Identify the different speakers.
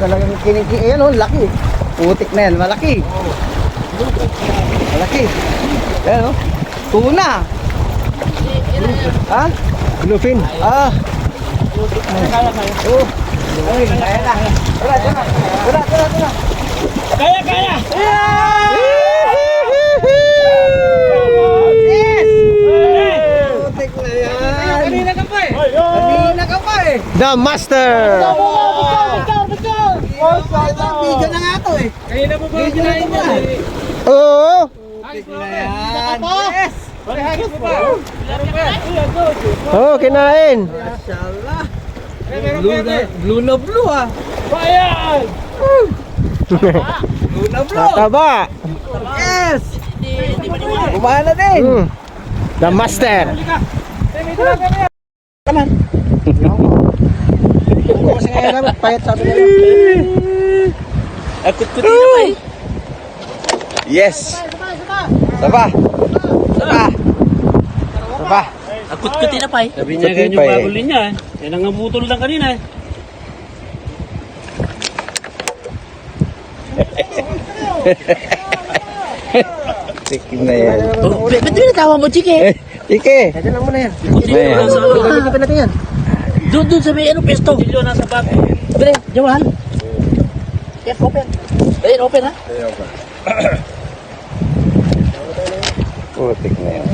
Speaker 1: talagang kiniki. Ayan oh, laki. Putik na yan, malaki. Malaki. Ayan oh. Tuna. Ha?
Speaker 2: Bluefin.
Speaker 1: Ah. Oh. Ay, kaya na. Tara.
Speaker 3: Kaya!
Speaker 1: Yes! Putik na yan. Kanina ka pa eh.
Speaker 2: The Master.
Speaker 1: Video na nga to eh.
Speaker 3: Kanina mo ba kinain yan?
Speaker 2: Oo.
Speaker 1: Putik na yan. Yes!
Speaker 3: Hagis mo ba?
Speaker 2: Oo, kinain.
Speaker 1: Mashallah.
Speaker 3: Blue na blue ah. Bayan!
Speaker 1: Blue na blue.
Speaker 2: Taba.
Speaker 1: Yes! Kumain na din.
Speaker 2: The Master.
Speaker 1: Kaman. Kasi ngayon naman, payat sabi nila.
Speaker 3: Akut-kuti na ba eh?
Speaker 1: Yes! Saba!
Speaker 3: Akut-kuti na pa eh. Sabi niya ganyan yung bagulin niya eh. Yan ang nabutol lang kanina eh.
Speaker 1: Tikim na yan.
Speaker 3: Oh, ba't yung natawa mo, Chike?
Speaker 1: Ike!
Speaker 2: Kaya lang muna yan.
Speaker 1: Ike natin yan.
Speaker 3: Doon sa may ano, pesto. Silyo nasa bag. Dali, jawahan. Yes, open. Dali, open ha?
Speaker 1: Putik na yan.